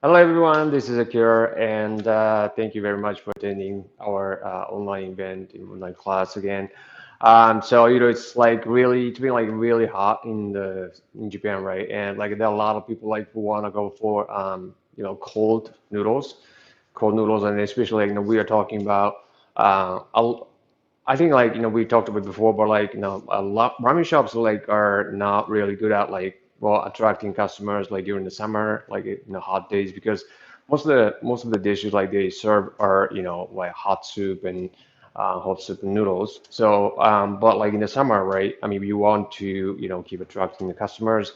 Hello everyone, this is Akira, and thank you very much for attending our online event, online class again. It's been like really hot in Japan, right? And like there are a lot of people like who want to go for cold noodles, and especially we are talking about I think we talked about before, but a lot ramen shops like are not really good at attracting customers like during the summer, like in the hot days because most of the dishes like they serve are like hot soup and noodles. So but like in the summer, right? I mean, you want to keep attracting the customers.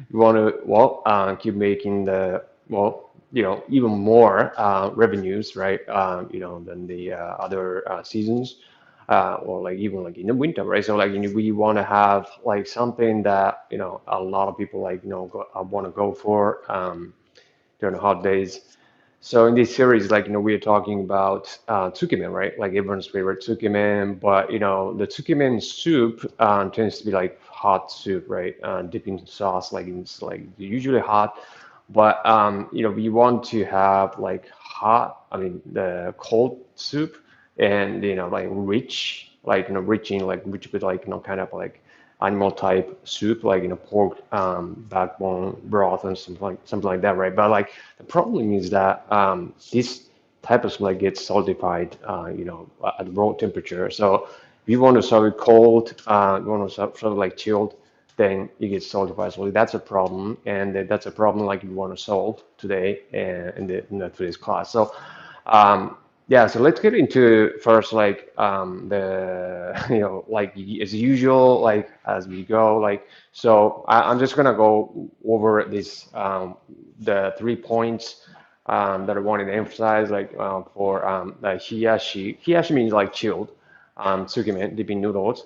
You want to keep making the even more revenues, right? Than the other seasons or like even like in the winter, right? So we want to have like something that a lot of people want to go for during the hot days. So in this series, we are talking about Tsukemen, right? Like everyone's favorite Tsukemen, but the Tsukemen soup tends to be like hot soup, right? Dipping sauce, like it's like usually hot, but we want to have like hot, I mean the cold soup, and like rich, rich in like rich with like kind of like animal type soup, like pork backbone broth and something like that, right? But like the problem is that this type of like gets solidified, at raw temperature. So if you want to serve it cold, you want to serve it like chilled, then it gets solidified. So that's a problem, and that's a problem like you want to solve today in today's class. So yeah, so let's get into first the like as usual, like as we go, I'm just gonna go over this the 3 points that I wanted to emphasize for the hiyashi means like chilled tsukemen dipping noodles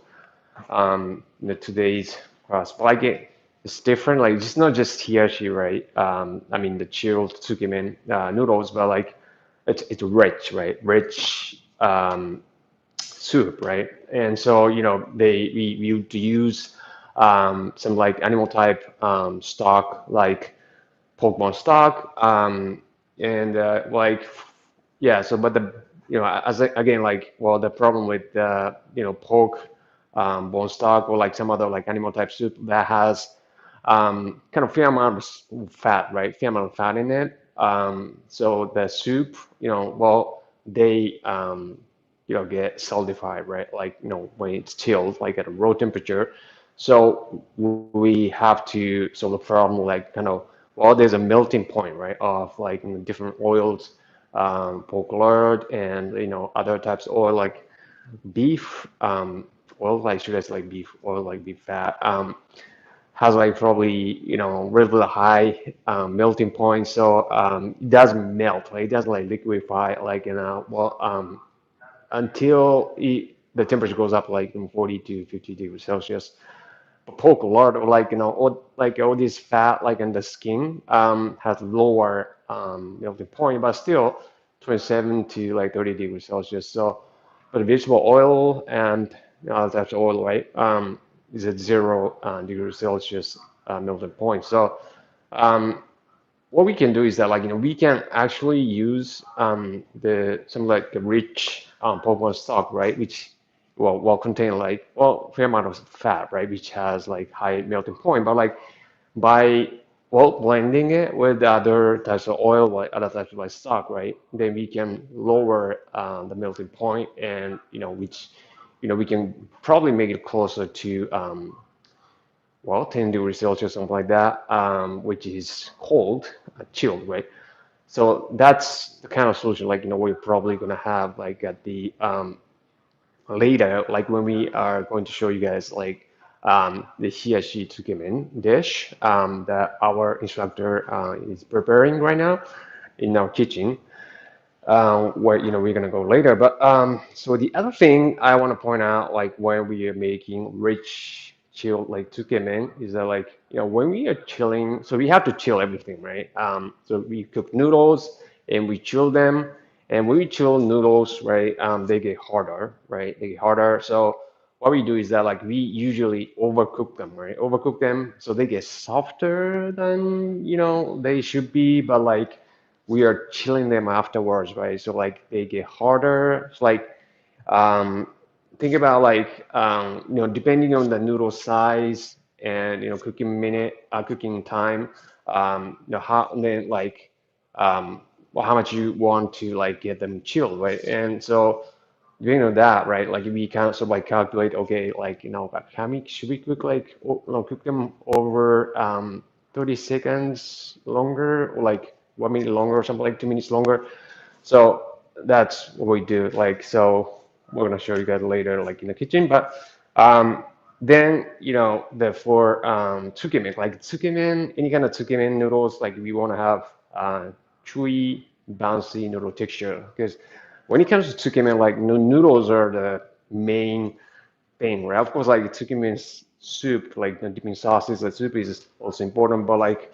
today's class. But like it's different. Like it's not just hiyashi, right? I mean the chilled tsukemen noodles, but like it's rich, right? Rich soup, right? And so we would use some like animal type stock, like Pokemon stock, and yeah. So but the again the problem with pork bone stock or like some other like animal type soup that has kind of fair amount of fat, right? Fair amount of fat in it. So the soup, they get solidified, right? Like when it's chilled, like at a raw temperature. So we have to solve the problem like kind of there's a melting point, right? Of like different oils, pork lard, and other types of oil like beef oil, like should I say like beef oil, like beef fat. Has like probably really high melting point, so it doesn't melt, right? It doesn't like liquefy like until the temperature goes up like from 40 to 50 degrees Celsius. But pork lard or all this fat like in the skin has lower melting point, but still 27 to like 30 degrees Celsius. So, but vegetable oil and that's oil, right? Is at 0 degrees Celsius melting point. So what we can do is that we can actually use the some like the rich Pokemon stock, right? Which will contain like fair amount of fat, right? Which has like high melting point, but like by blending it with other types of oil, like other types of like stock, right? Then we can lower the melting point, and which we can probably make it closer to 10 degrees Celsius, something like that, which is cold, chilled, right? So that's the kind of solution, we're probably gonna have like at the later, like when we are going to show you guys like the Hiyashi Tsukemen dish that our instructor is preparing right now in our kitchen, where we're gonna go later. But so the other thing I want to point out, like when we are making rich chilled like tsukemen, is that when we are chilling, so we have to chill everything, right? So we cook noodles and we chill them, and when we chill noodles, right, they get harder, right? They get harder. So what we do is that we usually overcook them, right? Overcook them so they get softer than they should be, but we are chilling them afterwards, right? So like they get harder. It's like um, think about like depending on the noodle size and cooking time, how then like well, how much you want to like get them chilled, right? And so that, right? Like we kind of sort of like calculate, okay, like like how many should we cook like cook them over 30 seconds longer, or like 1 minute longer, or something like 2 minutes longer. So that's what we do. Like, so we're gonna show you guys later, like in the kitchen. But then the for tsukemen, like tsukemen, any kind of tsukemen noodles, like we want to have chewy, bouncy noodle texture. Because when it comes to tsukemen, like noodles are the main thing, right? Of course, like tsukemen soup, like the dipping sauces, the soup is also important. But like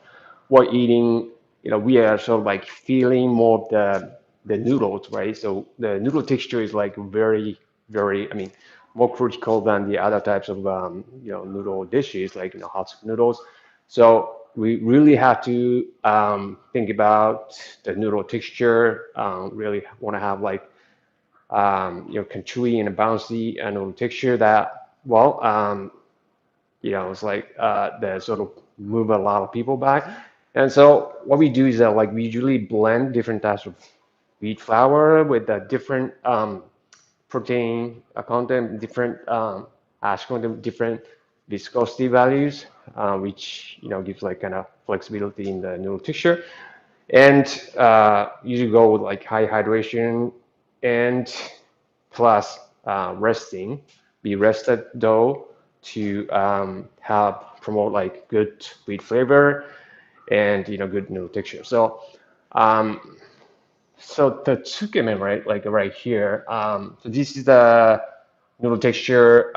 we're eating, we are sort of like feeling more of the noodles, right? So the noodle texture is like very, very, I mean, more critical than the other types of noodle dishes, like hot soup noodles. So we really have to think about the noodle texture. Really want to have like chewy and bouncy noodle texture that it's like that sort of move a lot of people back. And so what we do is that like we usually blend different types of wheat flour with a different protein content, different ash content, different viscosity values, which gives like kind of flexibility in the noodle texture. And usually go with like high hydration and plus resting, be rested dough to help promote like good wheat flavor and good noodle texture. Um, so the tsukemen, right, like right here. So this is the noodle texture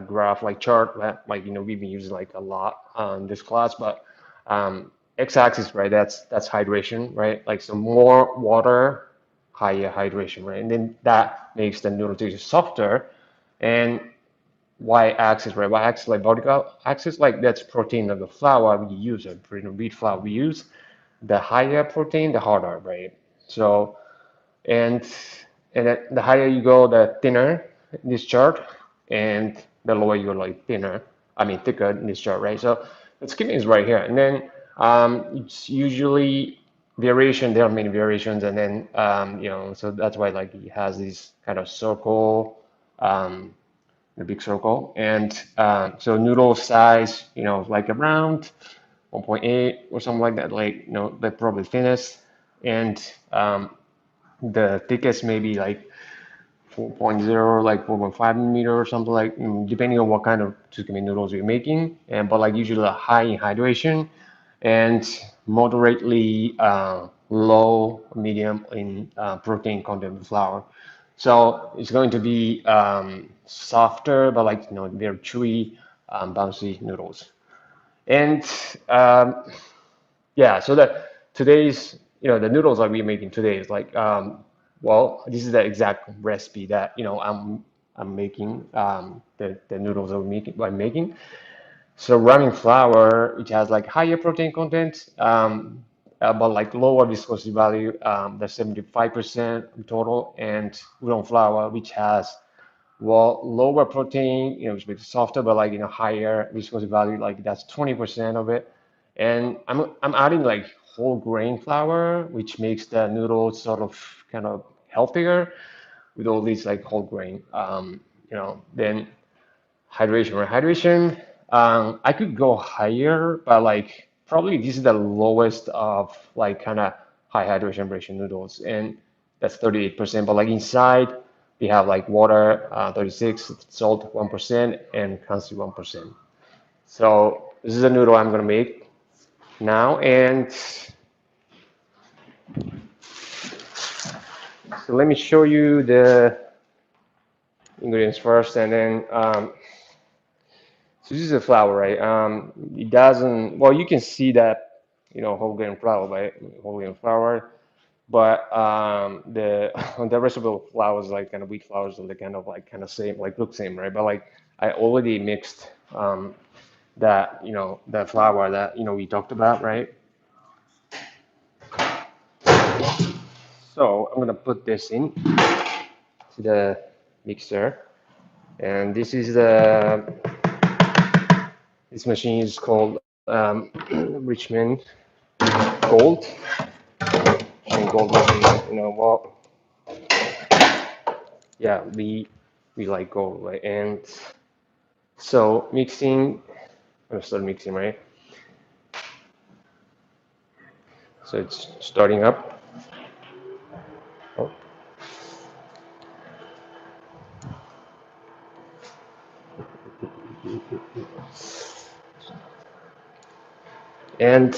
graph, like chart that like we've been using like a lot on this class. But x-axis, right, that's hydration, right? Like so more water, higher hydration, right? And then that makes the noodle texture softer. And y-axis, right? Y-axis like vertical axis, like that's protein of the flour we use, wheat flour we use. The higher protein, the harder, right? So and the higher you go, the thinner in this chart, and the lower you go, like thicker in this chart, right? So the skin is right here, and then it's usually variation. There are many variations, and then so that's why like it has this kind of circle, a big circle, and so noodle size, like around 1.8 or something like that, like the probably thinnest, and the thickest maybe like 4.0, like 4.5 millimeter or something, like depending on what kind of tsukemen noodles you're making, and but like usually high in hydration and moderately low medium in protein content of the flour. So it's going to be softer but like very chewy, bouncy noodles. And yeah, so that today's, the noodles that we're making today is like, this is the exact recipe that, I'm making, the noodles that I'm making. So ramen flour, which has like higher protein content, but like lower viscosity value, that's 75% total, and udon flour, which has lower protein, which makes it softer, but like higher viscosity value, like that's 20% of it. And I'm adding like whole grain flour, which makes the noodles sort of kind of healthier with all these like whole grain. Then hydration, right? Hydration, I could go higher, but like probably this is the lowest of like kind of high hydration ration noodles, and that's 38%. But like inside, we have like water, 36, salt 1%, and calcium 1%. So this is a noodle I'm gonna make now, and so let me show you the ingredients first, and then so this is a flour, right? It doesn't, well, you can see that, whole grain flour, right? Whole grain flour, but the the rest of the flours, like kind of wheat flours, and they kind of like kind of same, like look same, right? But like I already mixed that, the flour that we talked about, right? I'm gonna put this in to the mixer, and this machine is called Richmond Gold. And gold machine, well, yeah, we like gold, right? And so mixing, I'm gonna start mixing, right? So it's starting up. Oh. And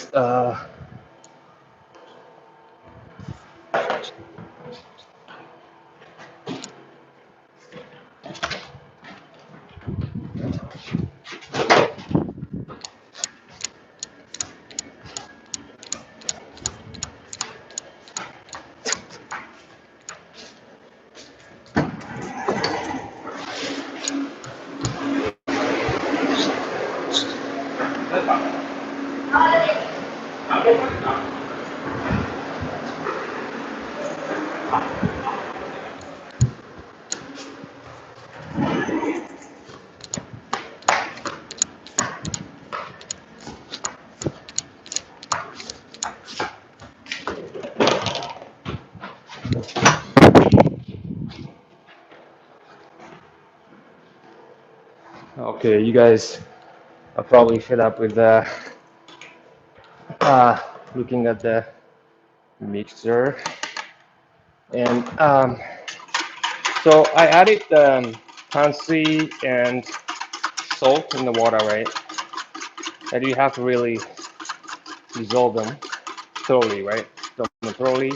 okay, you guys are probably fed up with uh, looking at the mixer. And so I added pansy and salt in the water, right? And you have to really dissolve them thoroughly, right? Dissolve them thoroughly.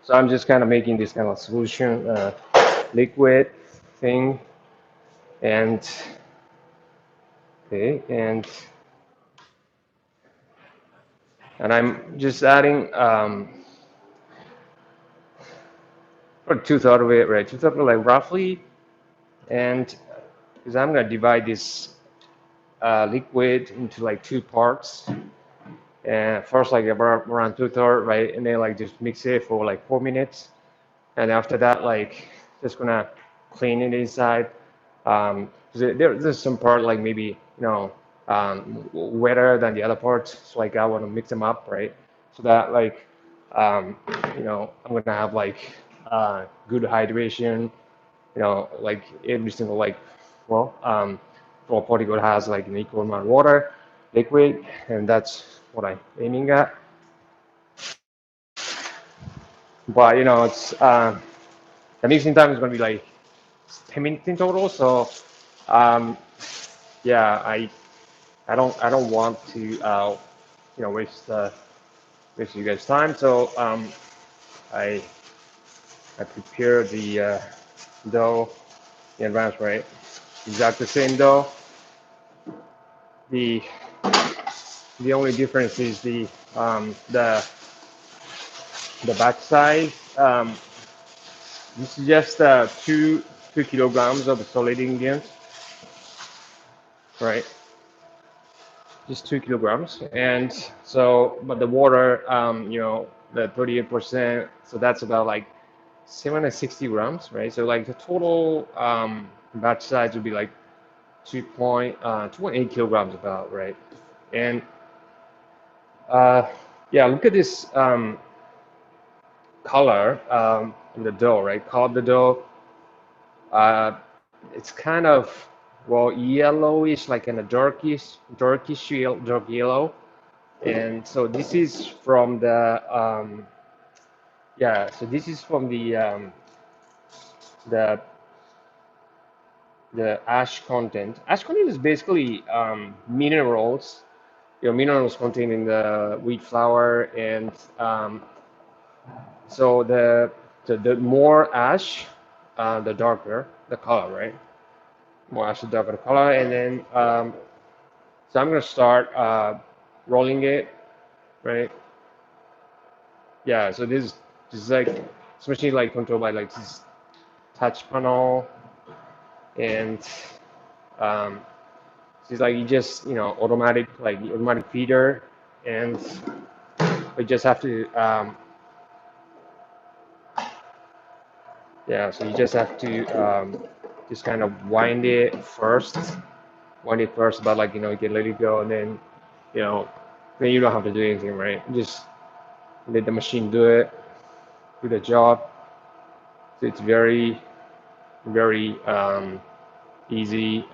So I'm just kind of making this kind of solution, liquid thing, and okay, and I'm just adding for two-thirds of it, right? Two-thirds like roughly, and because I'm gonna divide this liquid into like two parts. And first, like around two-thirds, right? And then like just mix it for like 4 minutes. And after that, like just gonna clean it inside. 'Cause there's some part like maybe wetter than the other parts, so like I want to mix them up, right? So that like I'm gonna have like good hydration, like every single like well raw particle has like an equal amount of water, liquid, and that's what I'm aiming at. But it's the mixing time is gonna be like 10 minutes in total. So um, yeah, I don't want to waste you guys time. So I I prepare the dough in advance, right? Exactly the same dough. The the only difference is the batch size. This is just 2 kilograms of solid ingredients, right? Just 2 kilograms. And so, but the water, the 38%, so that's about like 760 grams, right? So like the total batch size would be like 2.8 kilograms about, right? And uh, yeah, look at this color in the dough, right? Color the dough. Uh, it's kind of well yellowish, like in a dark yellow. And so this is from the yeah, so this is from the the ash content. Ash content is basically minerals, minerals contained in the wheat flour, and so the more ash, the darker the color, right? More ash, the darker the color, and then so I'm gonna start rolling it, right? Yeah, so this is like especially like controlled by like this touch panel, and um, It's like you just, automatic, like the automatic feeder, and we just have to, yeah, so you just have to just kind of wind it first, but like, you can let it go, and then, you know, then you don't have to do anything, right? Just let the machine do the job. So it's very, very easy.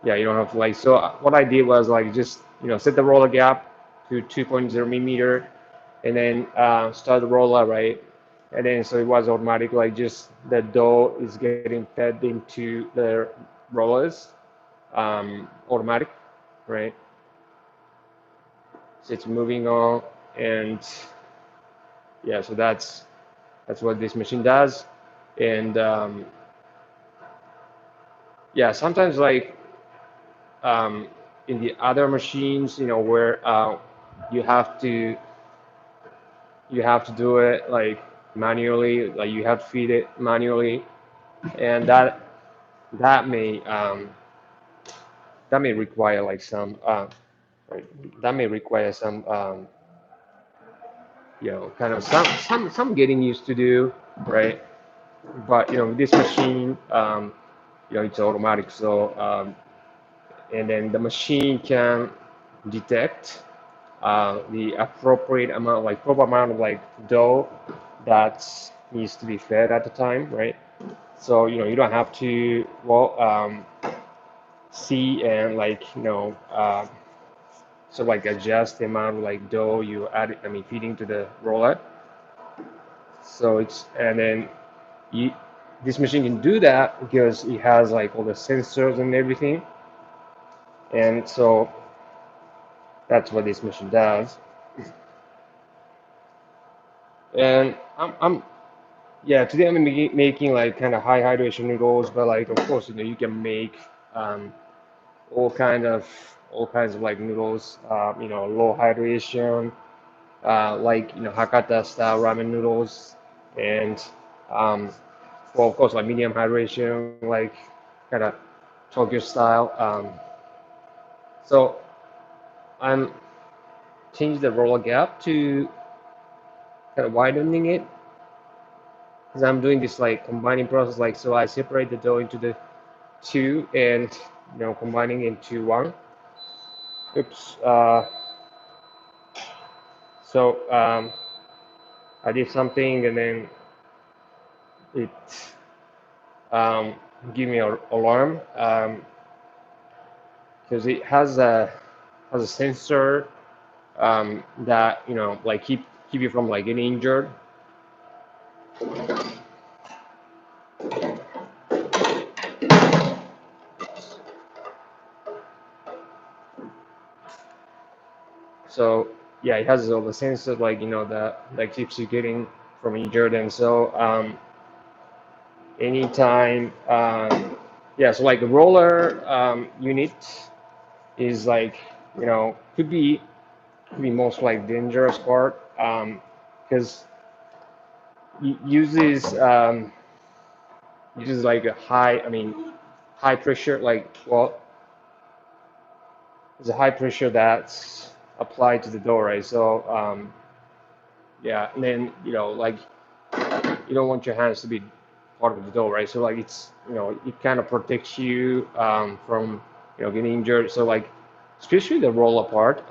Yeah, you don't have to like. So what I did was like just set the roller gap to 2.0 millimeter, and then start the roller, right, and then so it was automatic, like just the dough is getting fed into the rollers, automatic, right? So it's moving on, and yeah, so that's what this machine does, and yeah, sometimes like um, in the other machines, where you have to you have to do it like manually, like you have to feed it manually, and that may um, that may require like some right, that may require some kind of some getting used to do, right? But this machine, it's automatic, so and then the machine can detect the appropriate amount, like proper amount of like dough that needs to be fed at the time, right? So you don't have to see and like so like adjust the amount of like dough you add, I mean feeding to the roller. So it's and then you this machine can do that because it has like all the sensors and everything, and so that's what this machine does. And I'm yeah, today I'm making like kind of high hydration noodles, but like of course you can make um, all all kinds of like noodles, low hydration, like Hakata style ramen noodles, and um, well of course like medium hydration, like kind of Tokyo style. So I'm changing the roller gap to kind of widening it, because I'm doing this like combining process, like so I separate the dough into the two, and combining into one. Oops. So I did something, and then it um, give me an alarm, because it has a sensor that like keep you from like getting injured. So yeah, it has all the sensors like that keeps you getting from injured, and so anytime yeah, so like the roller unit is like could be most like dangerous part, because uses uses like a high, I mean high pressure, like well there's a high pressure that's applied to the door, right? So yeah, and then like you don't want your hands to be part of the door, right? So like it's it kind of protects you from getting injured. So like especially the roller part.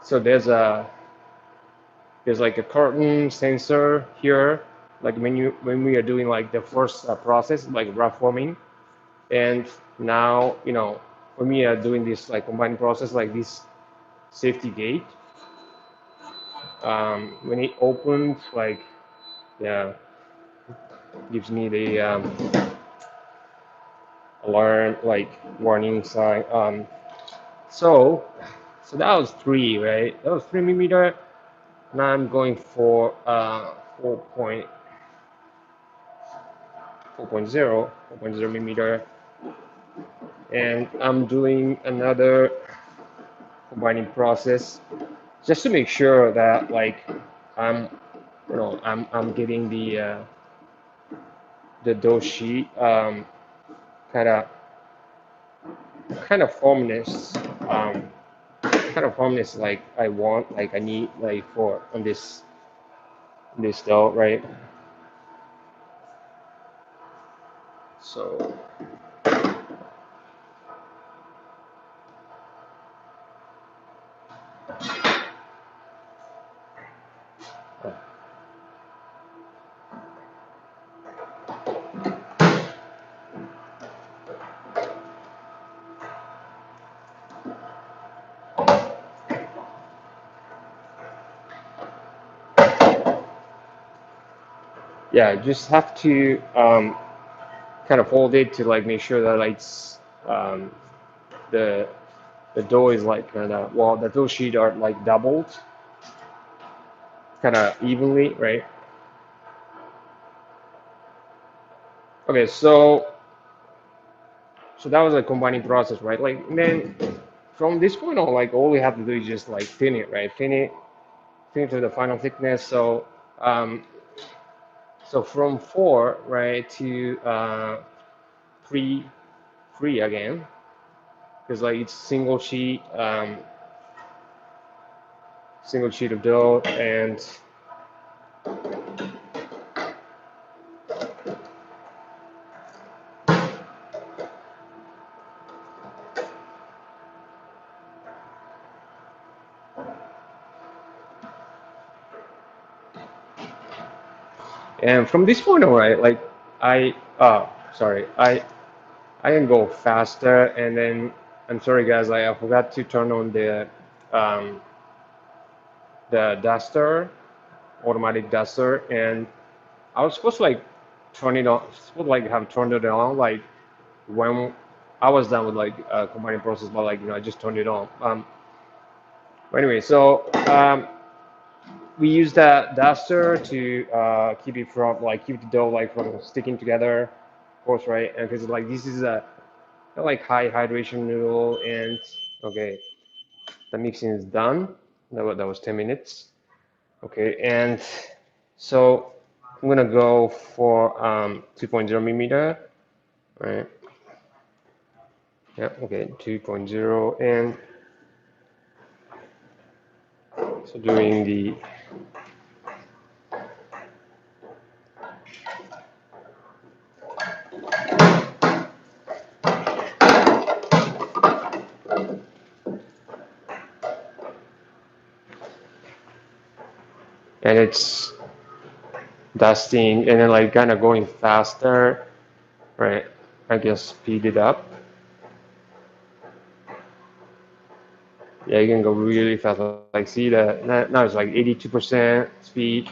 So there's like a curtain sensor here, like when we are doing like the first process, like rough forming, and now when we are doing this like combining process, like this safety gate, when it opens, like yeah, gives me the alarm, like warning sign. So so that was three, right? That was 3 millimeter. Now I'm going for 4.0 millimeter, and I'm doing another combining process just to make sure that like I'm I'm getting the the dough sheet kind of kind of firmness kind of firmness like I want, like I need, like for on this dough, right? So uh, yeah, just have to kind of hold it to like make sure that like um, the the dough is like kind of, well, the dough sheet are like doubled kind of evenly, right? Okay, so that was a combining process, right? Like, and then from this point on, like all we have to do is just like thin it, right? Thin it to the final thickness. Um, so from four, right, to three, three again, because like it's single sheet of dough, and from this point on, right, like sorry, I can go faster, and then I'm sorry guys, I forgot to turn on um, the duster, automatic duster, and I was supposed to like turn it on, supposed to like have turned it on like when I was done with like combining process, but like I just turned it on. But anyway, we use that duster to keep it from like keep the dough like from sticking together, of course, right? And because like this is a like high hydration noodle, and okay, the mixing is done. That was 10 minutes. Okay, and so I'm gonna go for 2.0 millimeter, right? Yeah, okay, 2.0, and so doing the, and it's dusting, and then like kind of going faster, right? I guess speed it up. Yeah, you can go really fast. Like see that now it's like 82% speed.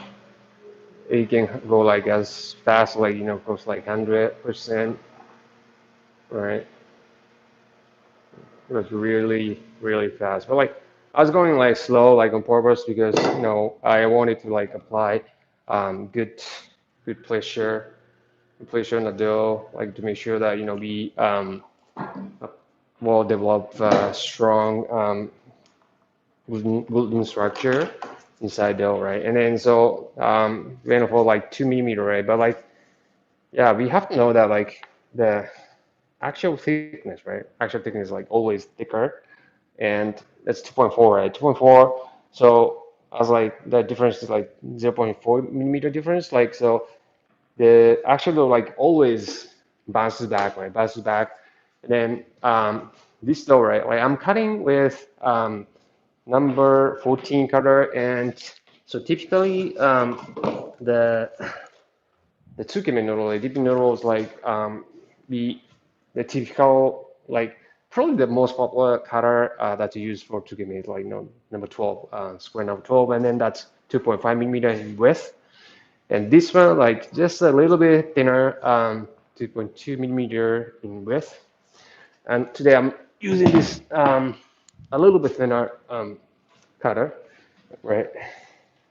You can go like as fast, like close like 100%, right? It was really, really fast. But like I was going like slow, like on purpose because I wanted to like apply good, good pressure on the dough, like to make sure that we well develop strong gluten structure inside dough, right? And then so went for like 2 millimeter, right? But like yeah, we have to know that like the actual thickness, right? Actual thickness is like always thicker, and that's 2.4, right? 2.4. So I was like, the difference is like 0.4 millimeter difference. Like, so the actual like always bounces back, right? Bounces back. And then this though, right? Like I'm cutting with number 14 cutter, and so typically the the Tsukemen noodle, the dipping noodle is like the the typical like probably the most popular cutter that you use for Tsukemen is like number 12, square number 12, and then that's 2.5 millimeter in width. And this one like just a little bit thinner, 2.2 millimeter in width. And today I'm using this a little bit thinner cutter, right,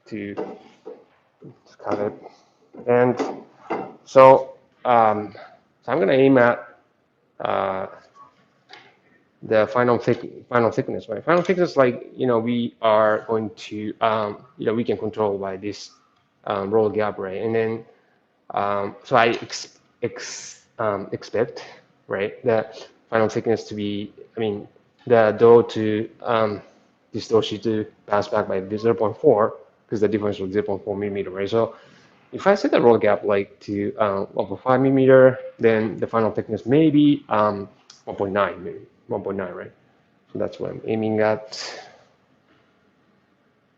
to cut it. And so, so I'm gonna aim at uh, the final thickness, right? Final thickness, like we are going to we can control by this roll gap, right? And then so expect, right? The final thickness to be, I mean, the dough to distortion to pass back by zero point 0.4 because the difference was 0.4 millimeter, right? So if I set the roll gap like to 1.5 millimeter, then the final thickness may be 1.9, maybe 1.9, right? So that's what I'm aiming at,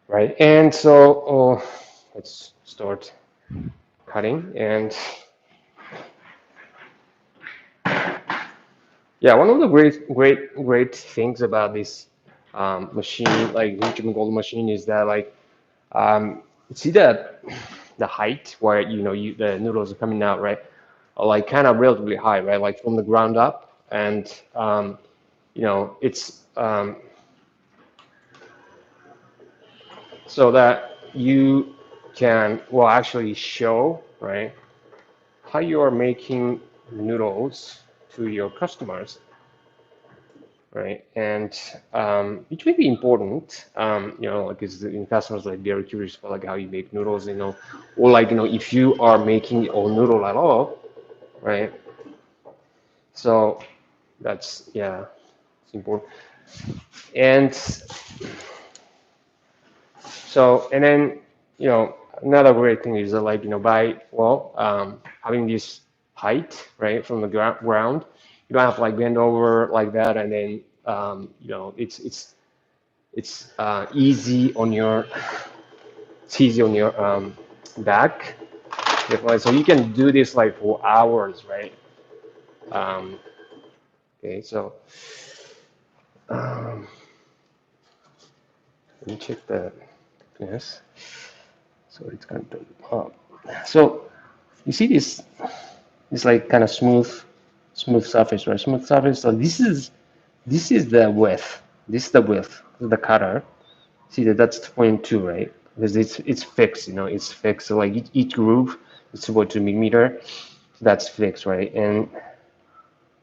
right? And so let's start cutting. And yeah, one of the great things about this machine, like Hiyashi Gold machine, is that like see the height where the noodles are coming out, right? Are like kind of relatively high, right? Like from the ground up, and it's so that you can well actually show, right, how you are making noodles to your customers, right? And it may be important, because in customers like they're curious about like how you make noodles, or like if you are making your own noodle at all, right? So that's yeah, it's important. And so and then another great thing is that like by having this height right from the ground, you don't have to like bend over like that, and then easy on your it's easy on your back. Definitely. So you can do this like for hours, right? Um, okay, so um, let me check the yes. So it's going to pop. So you see this like kind of smooth surface, right? Smooth surface. So this is the width. This is the width of the cutter. See that's 0.2, right? Because it's fixed, it's fixed. So like each groove is about 2 millimeter. So that's fixed, right? And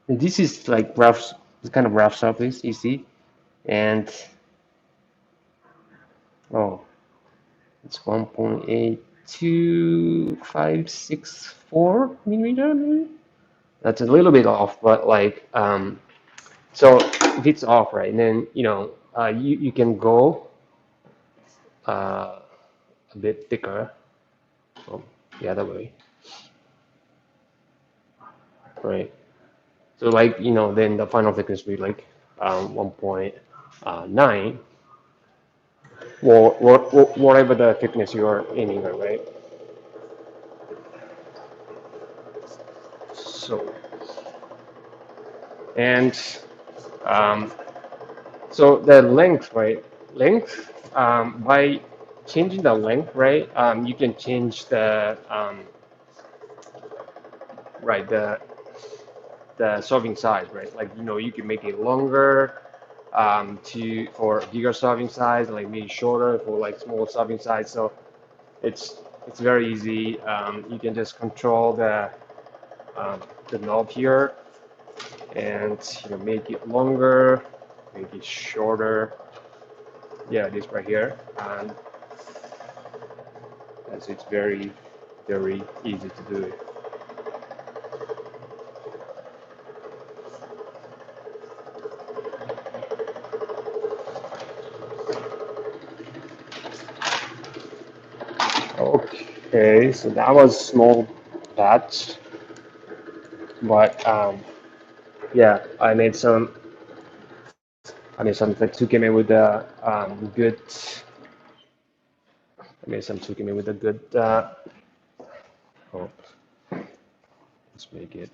this is like rough, it's kind of rough surface, you see, and oh, it's 1.8564 millimeter, maybe. That's a little bit off, but like so if it's off, right, then you can go a bit thicker, oh, the other way, right? So like then the final thickness will be like 1.9, or whatever the thickness you are aiming at, right? So and um, so the length, right? Length by changing the length, right? You can change the right the serving size, right? Like you can make it longer to for bigger serving size, like maybe shorter for like small serving size. So it's very easy. You can just control the knob here and make it longer, make it shorter. Yeah, this right here, and as it's very easy to do it. Okay, so that was small batch, but yeah, I made some like tsukeme with a good. I made some tsukeme with a good. Oh, let's make it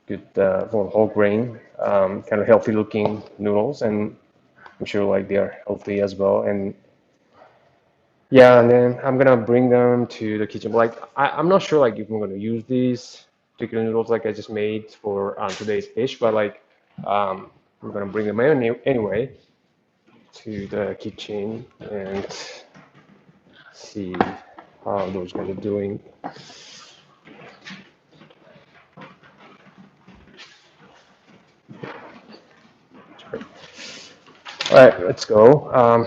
good for whole grain, kind of healthy looking noodles, and I'm sure like they are healthy as well. And yeah, and then I'm gonna bring them to the kitchen. But like I'm not sure like if I'm gonna use these particular noodles like I just made for today's dish, but like we're gonna bring them anyway to the kitchen and see how those guys are doing. All right, let's go.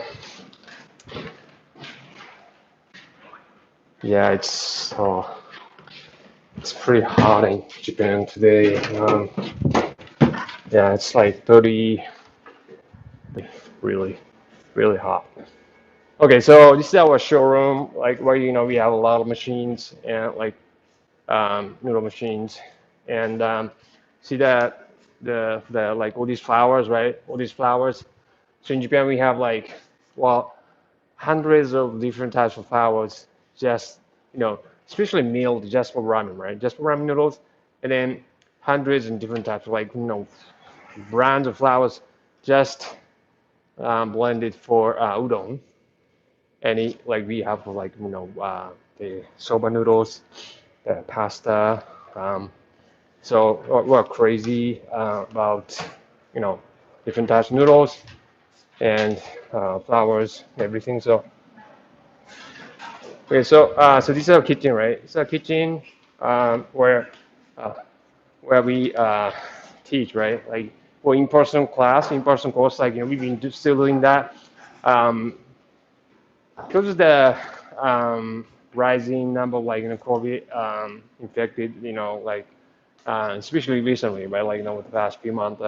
Yeah, it's It's pretty hot in Japan today. Yeah, it's like 30, really, really hot. Okay, so this is our showroom, like where we have a lot of machines and like noodle machines, and see that the like all these flowers, right? All these flowers. So in Japan we have like well hundreds of different types of flowers, just especially milled just for ramen, right? Just for ramen noodles, and then hundreds and different types of like brands of flowers, just blended for udon. Any like we have like the soba noodles, the pasta. Um, so we're crazy about different types of noodles and flowers, everything. So okay, so this is our kitchen, right? It's our kitchen uh, where we teach, right? Like for in-person class, in-person course, like we've been still doing that. Um, because of the rising number of like COVID infected, like especially recently, right? Like with the past few months,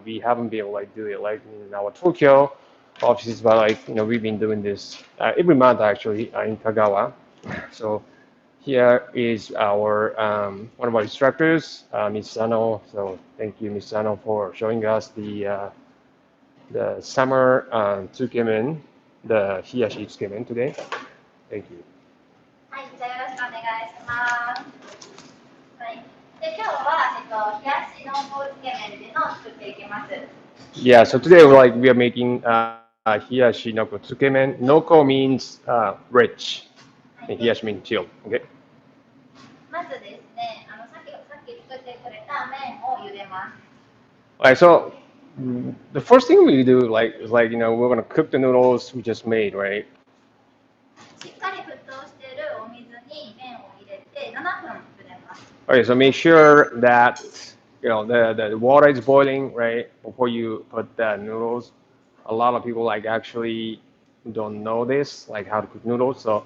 we haven't been able to like do it like in our Tokyo offices, but like we've been doing this every month actually in Kagawa. So here is our one of our instructors, Ms. Sano. So thank you, Ms. Sano, for showing us the summer Tsukemen, the Hiyashi Tsukemen today. Thank you. はい、じゃあよろしくお願いします。はい。で、今日は冷やしのポーチケメンっていうのを作っていきます。Yeah, so today we are making Hiyashi Noko Tsukemen. Noko means rich, は and い。で、Hiyashi means chill. Okay. まずですね、さっき作ってくれた麺を茹でます。Alright, so the first thing we do like is like we're gonna cook the noodles we just made, right? しっかり沸騰しているお水に麺を入れて7分茹でます。Okay, so make sure that the water is boiling, right, before you put the noodles. A lot of people like actually don't know this, like how to cook noodles. So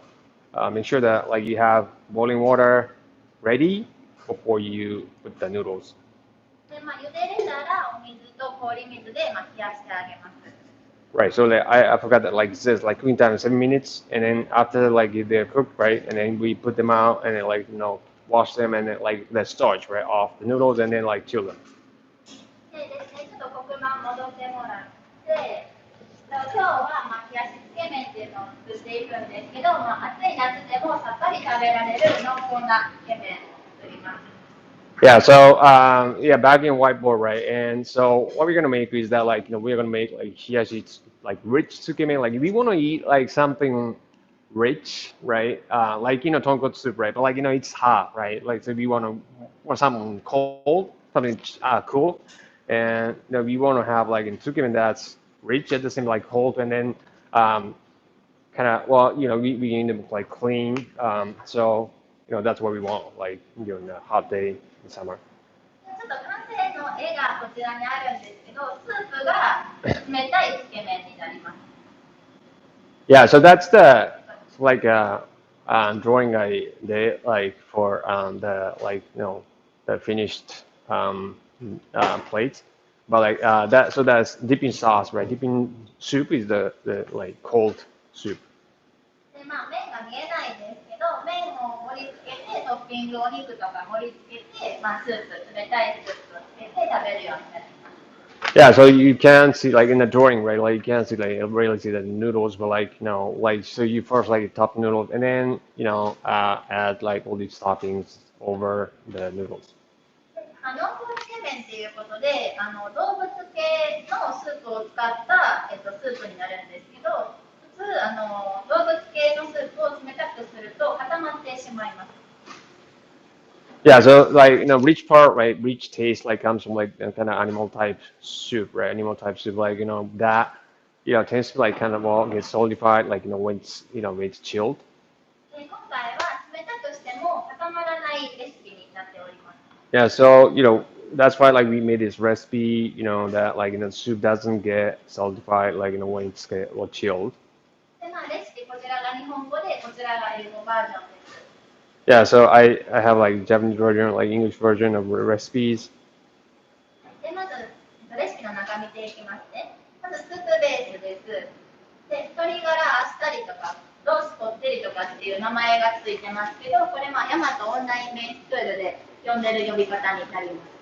make sure that like you have boiling water ready before you put the noodles. で、茹でれたらお水と氷水で冷やしてあげます。Right, so that I forgot that like it says like cooking time is 7 minutes, and then after like they're cooked, right, and then we put them out and then like wash them and then like the starch right off the noodles and then like chill them. でですね、ちょっと黒板戻ってもらって、今日は冷やしつけ麺っていうのを作っていくんですけど、暑い夏でもさっぱり食べられる濃厚なつけ麺を作ります。Yeah, so yeah, back in whiteboard, right? And so what we're gonna make is that like we're gonna make like hiyashi like rich tsukemen. Like we want to eat like something rich, right? Like tonkotsu soup, right? But like it's hot, right? Like so we want something cold, something cool, and we want to have like in tsukemen that's rich at the same like cold, and then kind of well we need them like clean. So that's what we want like during a hot day in summer. ちょっと完成の絵がこちらにあるんですけど、スープが冷たいつけ麺になります。Yeah, so that's the like drawing I did like for the like the finished plate, but like that so that's dipping sauce, right? Dipping soup is the like cold soup. で、麺が見えないんですけど、麺を盛り付けて、トッピングお肉とか盛り付けて、スープ、冷たいスープをつけて食べるようになります。Yeah, so you can see like in the drawing, right? Like you can see like really see the noodles, but like like so you first like top noodles and then add like all these toppings over the noodles. 濃厚つけ麺っていうことで、動物系のスープを使った、スープになるんですけど、普通動物系のスープを冷たくすると固まってしまいます。Yeah, so like rich part, right? Rich taste like comes from like kind of animal type soup, right? Animal type soup, like that tends to like kind of all get solidified, like when it's chilled. で、今回は冷たくしても固まらないレシピになっております。Yeah, so that's why like we made this recipe, that like soup doesn't get solidified like when it's get chilled. で、レシピこちらが日本語で、こちらが英語バージョンです。Yeah, so I have like Japanese version, like English version of recipes. で、まず、レシピの中見ていきますね。まず、スープベースです。で、鶏ガラあっさりとか、ロースこってりとかっていう名前がついてますけど、これ、ヤマトオンラインメンスクールで呼んでる呼び方になります。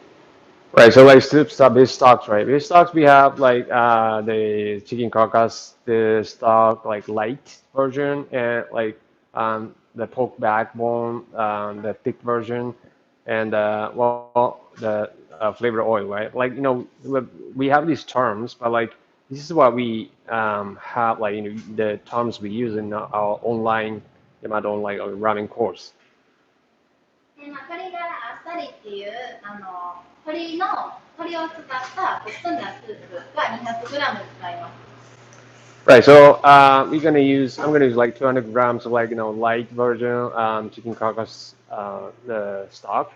Right, so like soup stock, beef stocks, right? Beef stocks we have like the chicken carcass, the stock like light version, and like the pork backbone, the thick version, and well the flavored oil, right? Like we have these terms, but like this is what we have like the terms we use in our online, online ramen course. で、鶏ガラあっさりっていう鶏を使った澄んだスープが 200g 使います。Right, so I'm gonna use like 200 grams of like light version chicken carcass the stock.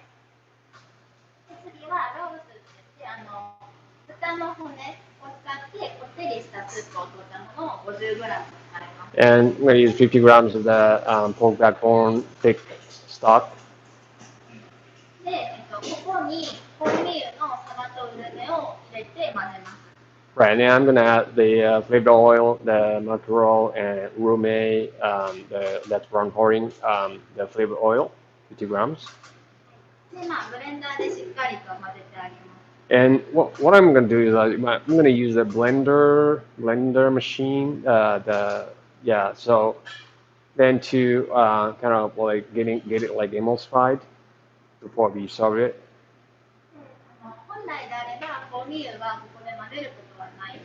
で、次はロースって言って豚の骨を使ってこってりしたスープを取ったものを 50g 使います。And I'm gonna use 50 grams of the pork backbone thick stock. で、ここにコンビーフのサバとウルメを入れて混ぜます。Right, and then I'm gonna add the flavored oil, the mackerel, and romaine, that's brown pouring, the flavored oil, 50 grams. で、ブレンダーでしっかりと混ぜてあげます。And what I'm gonna do is I'm gonna use the blender machine. Yeah, so then to kind of like get it like emulsified before we serve it. 本来であればコンビーフはここで混ぜることはないです。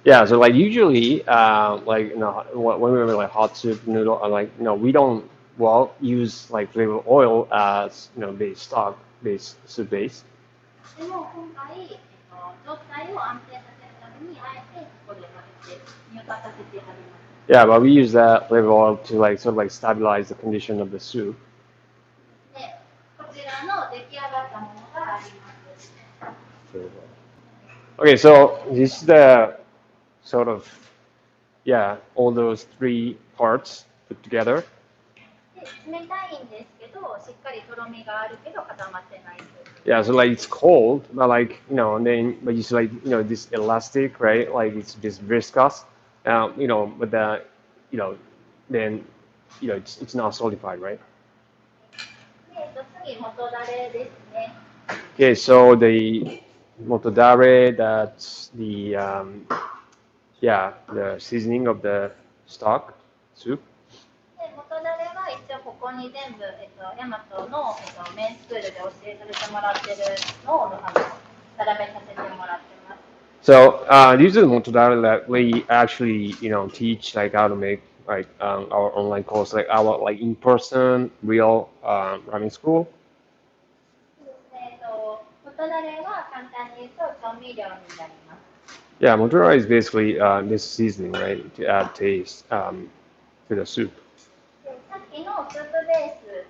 Yeah, so like usually, like when we make like hot soup noodle, like we don't use like flavored oil as base stock, base soup base. でも今回、状態を安定させるためにあえてここで混ぜて乳化させてあります。Yeah, but we use that flavored oil to like sort of like stabilize the condition of the soup. で、こちらの出来上がったものがあります。Okay, so this is the sort of yeah all those three parts put together. で、冷たいんですけど、しっかりとろみがあるけど固まってないです。Yeah, so like it's cold, but like and then but it's like this elastic, right? Like it's just viscous, but you know, then it's not solidified, right? で、次、元だれですね。Okay, so the motodare, that's the yeah the seasoning of the stock soup. で、元だれは一応ここに全部、ヤマトの、メンスクールで教えさせてもらってるのを並べさせてもらってます。So these are the motodare that we actually teach like how to make like our online course, like our like in-person real ramen school. 元だれは簡単に言うと調味料になります。Yeah, mozzarella is basically this seasoning, right, to add taste to the soup. で、さっきのスープベース、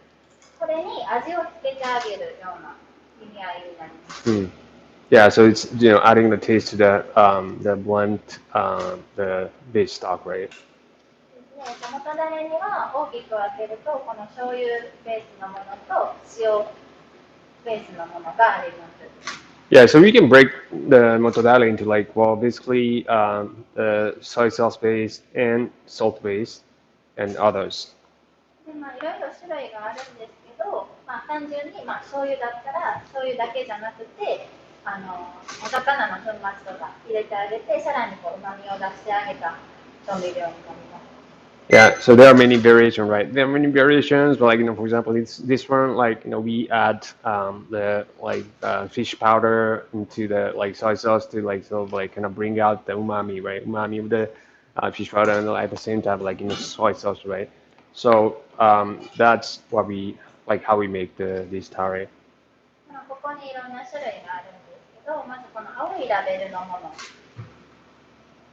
これに味をつけてあげるような意味合いになります。Hmm. Yeah, so it's adding the taste to the blend the base stock, right? ですね、元だれには大きく分けると、この醤油ベースのものと塩ベースのものがあります。Yeah, so we can break the mozzarella into like basically the soy sauce base and salt base and others. で、いろいろ種類があるんですけど、単純に、醤油だったら醤油だけじゃなくて、お魚の粉末とか入れてあげて、さらにこう旨味を出してあげた調味料になります。Yeah, so there are many variations, right? There are many variations, but like for example, this one, like we add the like fish powder into the like soy sauce to like sort of like kind of bring out the umami, right? Umami of the fish powder, and at the same time, like soy sauce, right? So that's what we like how we make this tare. ここにいろんな種類があるんですけど、まずこの青いラベルのもの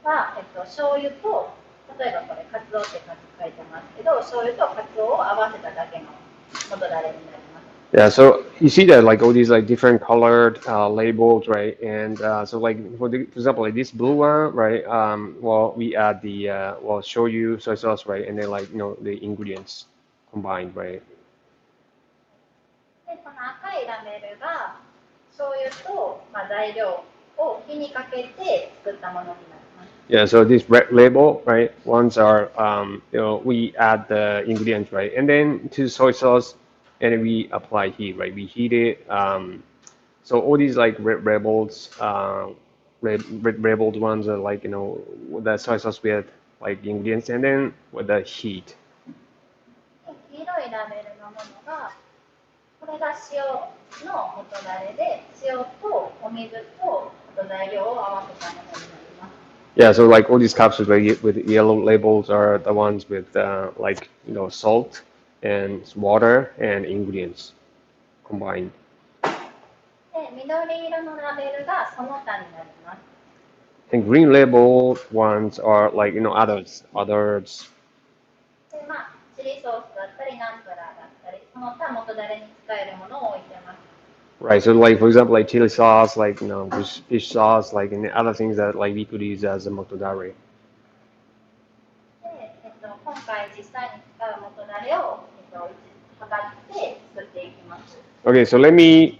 は、醤油と、例えばこれ、カツオって書いてますけど、醤油とカツオを合わせただけの元だれになります。Yeah, so you see that like all these like different colored labels, right? And so like for example, like this blue one, right? We add the shoyu soy sauce, right? And then like the ingredients combined, right? 醤油と、材料を火にかけて作ったものになります。Yeah, so this red label, right? Ones are, we add the ingredients, right? And then to soy sauce, and then we apply heat, right? We heat it. So all these like red rebels, red rebelled ones are like, with the soy sauce with like ingredients, and then with the heat. 黄色いラベルのものが、これが塩の元だれで、塩とお水と材料を合わせたものになります。Yeah, so like all these capsules with yellow labels are the ones with like salt and water and ingredients combined. で、緑色のラベルがその他になります。And green label ones are like others. で、チリソースだったり、ナンプラーだったり、その他元だれに使えるものを置いてます。Right, so like for example, like chili sauce, like fish sauce, like and other things that like we could use as a motodari. で、今回実際に使う元だれを、測って作っていきます。Okay, so let me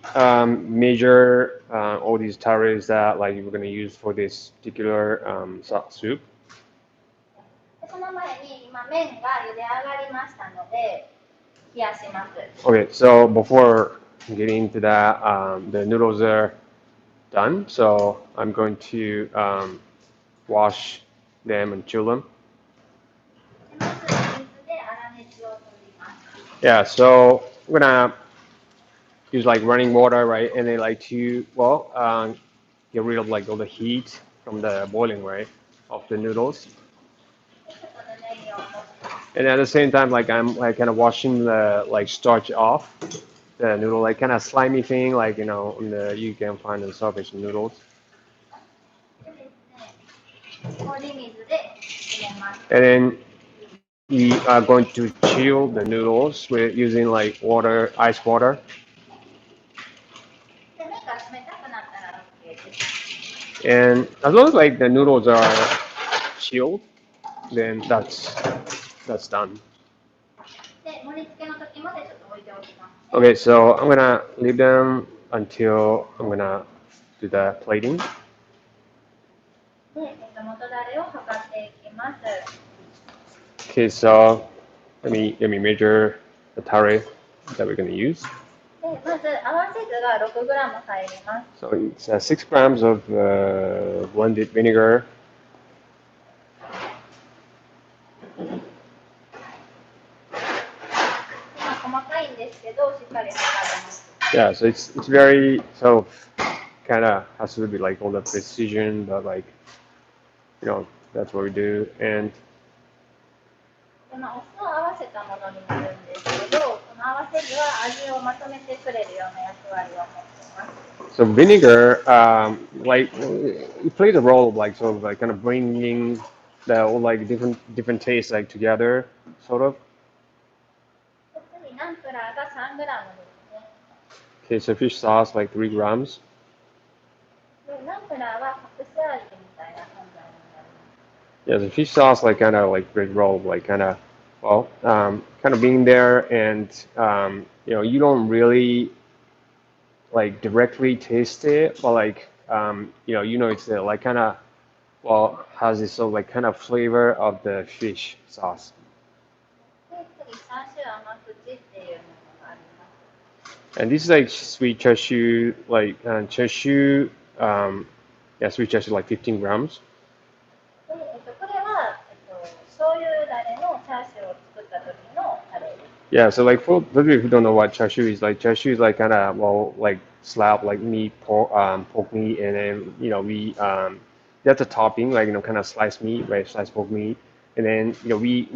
measure all these tariffs that like we're gonna use for this particular soup. でその前に今麺が茹で上がりましたので冷やします。Okay, so before getting into that, the noodles are done, so I'm going to wash them and chill them. でまず水で粗熱を取ります。Yeah, so I'm gonna use like running water, right? And they like to, get rid of like all the heat from the boiling, right? Of the noodles. でちょっとぬめりを取ります。And at the same time, like I'm like kind of washing the like starch off the noodle, like kind of slimy thing, like you can find in salvage noodles. でですね、氷水で締めます。And then we are going to chill the noodles with using like ice water. で麺が冷たくなったら OK です。And as long as like the noodles are chilled, then that's done. で盛り付けの時までちょっと置いておきます。Okay, so I'm gonna leave them until I'm gonna do the plating. で、元だれを測っていきます。Okay, so let me measure the tare that we're gonna use. でまず合わせ酢が 6g 入ります。So it's 6 grams of blended vinegar. 今細かいんですけど、しっかり測れます。Yeah, so it's very so kind of has to be like all the precision, but like that's what we do. And でお酢を合わせたものになるんですけど、この合わせ酢は味をまとめてくれるような役割を持っています。so vinegar, like it plays a role of like sort of like kind of bringing the all like different tastes like together, sort of. 次ナンプラーが 3g ですね。Okay, so fish sauce like 3 grams. でナンプラーは隠し味みたいな存在になります。Yeah, the fish sauce like kind of like great role of like kind of being there, and you don't really like directly taste it, but like it's like kind of has this sort of like kind of flavor of the fish sauce. で次、チャーシュー甘口っていうものがあります。And this is like sweet chashu, like chashu, sweet chashu like 15 grams. でこれは、醤油だれのチャーシューを作った時のタレです。Yeah, so like for those of you who don't know what chashu is like kind of like slab like meat pork meat, and then that's a topping like kind of sliced meat, right, sliced pork meat, and then we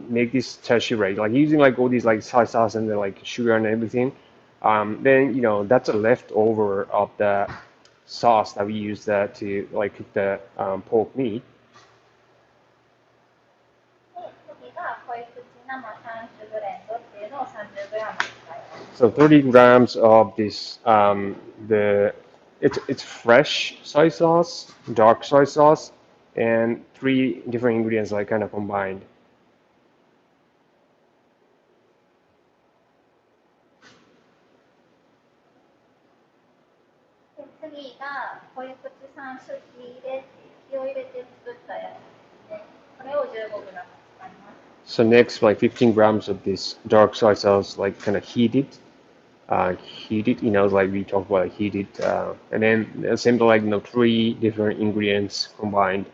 make this chashu, right, like using like all these like soy sauce and then like sugar and everything. Then that's a leftover of the sauce that we use that to like cook the pork meat. で次が濃い口生3種ブレンドっていうのを 30g 使います。So 30 grams of this it's fresh soy sauce, dark soy sauce, and 3 different ingredients like kind of combined. 次が濃い口山酒気で気を入れて作ったやつで、これを 15g 使います。So next, like 15 grams of this dark soy sauce, like kind of heated, like we talked about, like heated, and then same to like, three different ingredients combined.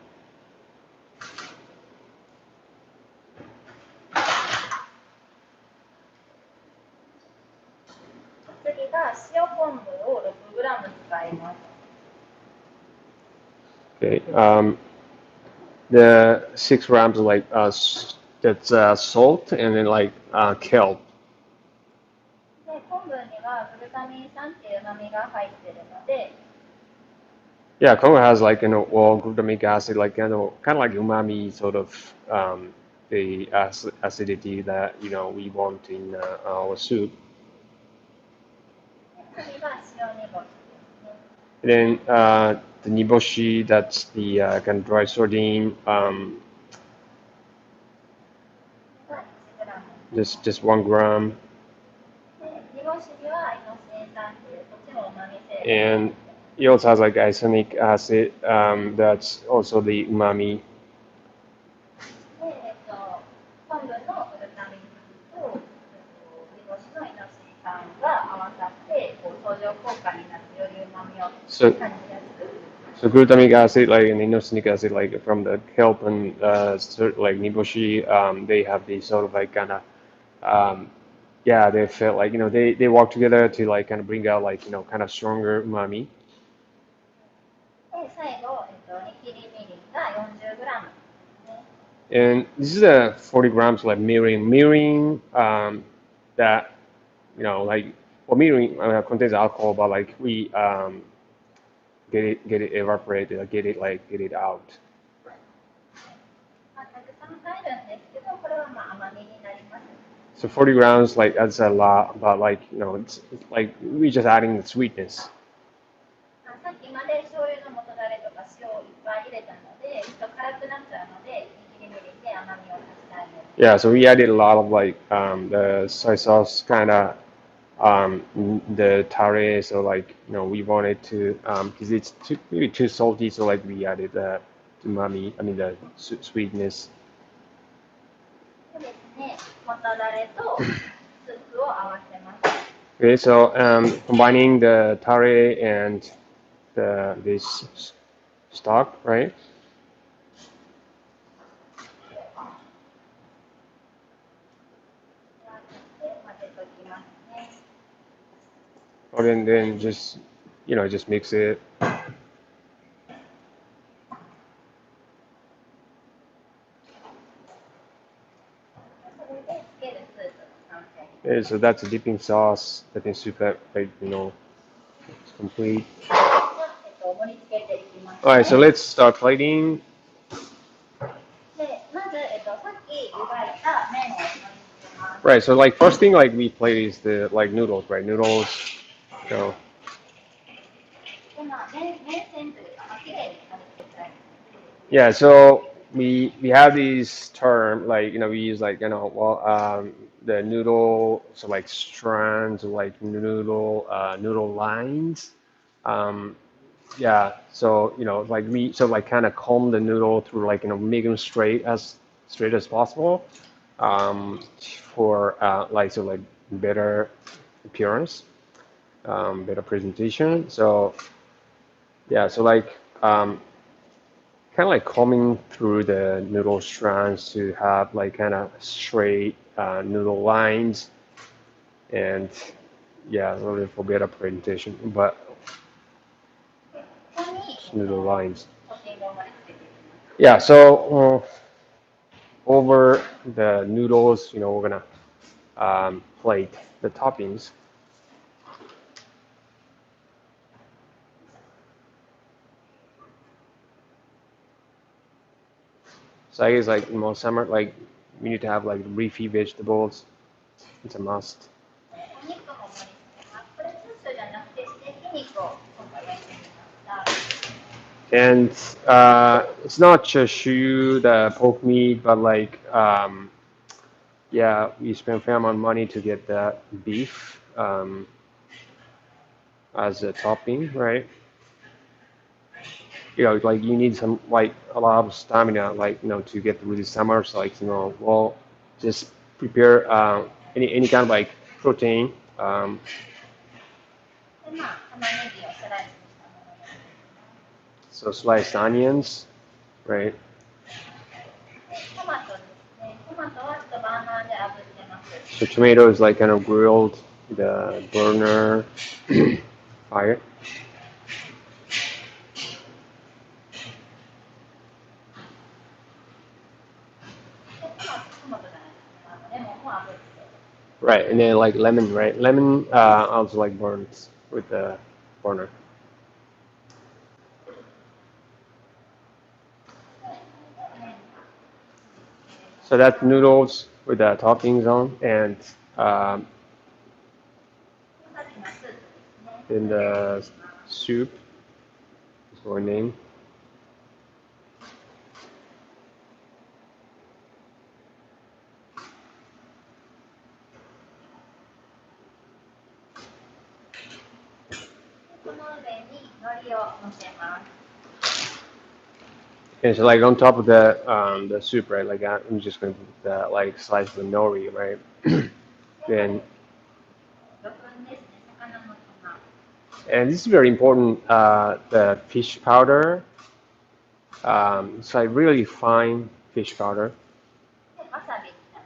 次が塩昆布を 6g 使います。Okay, the 6 grams like that's salt and then like kelp. で、昆布にはグルタミン酸っていう旨味が入ってるので、Yeah, Kongo has like well glutamic acid, like kind of like umami sort of the acidity that we want in our soup. 次が塩煮干しですね。And then the niboshi, that's the kind of dry sardine, が 1g。just 1 gram. で、煮干しにはイノシン酸っていうこっちも旨味成分。And it also has like isonic acid, that's also the umami. で、昆布のグルタミン酸と、煮干しのイノシン酸が合わさってこう相乗効果になってより旨味を So 感じやすく。so glutamic acid, like and inosinic acid, like from the kelp and like niboshi, they have these sort of like kind of um, yeah, they felt like they work together to like kind of bring out like kind of stronger umami. で、最後、煮切りみりんが 40g ですね。And this is a 40 grams like mirin, that like well mirin contains alcohol, but like we get it evaporated, like, get it out. まあ、たくさん入るんですけど、これはまあ甘みになります。So 40 grams, like that's a lot, but like it's like we just adding the sweetness. まあ、さっきまで醤油の素だれとか塩をいっぱい入れたので、ちょっと辛くなっちゃうので、煮切りみりんで甘みを足してあげる。Yeah, so we added a lot of like the soy sauce kind of the tare, so like we wanted to because it's maybe too salty, so like we added the umami, I mean the sweetness. でですね、素だれとスープを合わせます。Okay, so combining the tare and this stock, right? で、混ぜときますね。Or then just just mix it. それでつけるスープの完成。Okay, so that's a dipping sauce. I think soup that like it's complete. 盛り付けていきます、ね。All right, so let's start plating. で、まず、さっき湯がいた麺を盛り付けます。Right, so like first thing like we plate is the like noodles, right? Noodles. So で、まあ、麺線というか、まあ、きれいに食べていただいて。yeah, so we have these term like we use like well the noodle, so like strands, like noodle lines. Um, yeah, so like we so like kind of comb the noodle through like make them straight as possible, um, for like so like better appearance, better presentation. So yeah, so like kind of like combing through the noodle strands to have like kind of straight noodle lines, and yeah, really for better presentation, but ここに、noodle lines. トッピングを盛り付けていきます。Yeah, so over the noodles, we're gonna plate the toppings. So I guess like most summer, like we need to have like leafy vegetables. It's a must. お肉も盛り付けます。これ、チャーシューじゃなくて、ステーキ肉を今回焼いてみました。And it's not chashu, the pork meat, but like yeah, we spent fair amount of money to get the beef as a topping, right? like you need some like a lot of stamina, like to get through the summer. So like well, just prepare any kind of like protein. で、まあ、玉ねぎをスライスしたものを入れていきます。So sliced onions, right? で、トマトですね。トマトはちょっとバーナーで炙ってます。So tomato is like kind of grilled, the burner fire. で、トマトじゃないです。レモンも炙って。Right, and then like lemon, right? Lemon also like burns with the burner. で、麺 So that's noodles with the toppings on, and um, さっきのスープですね。in それを入れてい the きます。soup is our name. この上に海苔を乗せます。And so like on top of the soup, right? Like I'm just gonna put the like slice of the nori, right? で、これ、Then 魚粉ですね。魚の粉。and this is very important. The fish powder. It's like really fine fish powder. で、わさびになり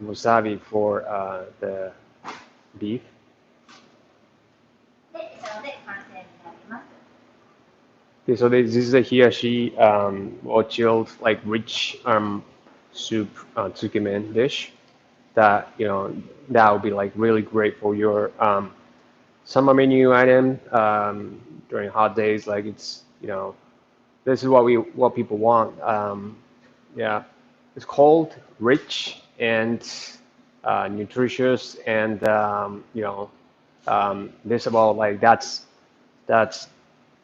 ます。Wasabi for the beef. で、以上で完成になります。Okay, so this is a hiyashi or chilled like rich soup tsukemen dish that that would be like really great for your summer menu item during hot days. Like it's this is what people want. Yeah, it's cold, rich, and nutritious, and this about like that's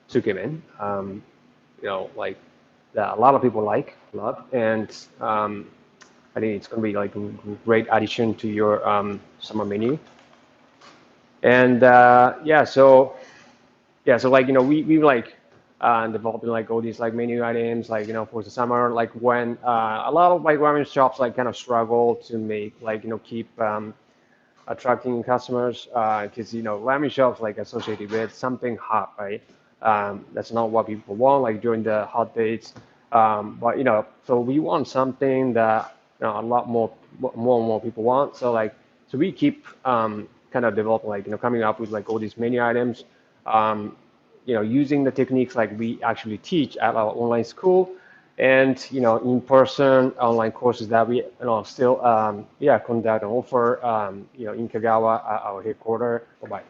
Tsukemen. Like that a lot of people love, and I think it's gonna be like a great addition to your summer menu. And so like we like developing like all these like menu items like for the summer like when a lot of like ramen shops like kind of struggle to make like keep attracting customers because ramen shops like associated with something hot, right? That's not what people want like during the hot days. But so we want something that a lot and more people want. So like so we keep kind of developing like coming up with like all these menu items. Using the techniques like we actually teach at our online school and in-person online courses that we still conduct and offer in Kagawa at our headquarters. Bye bye.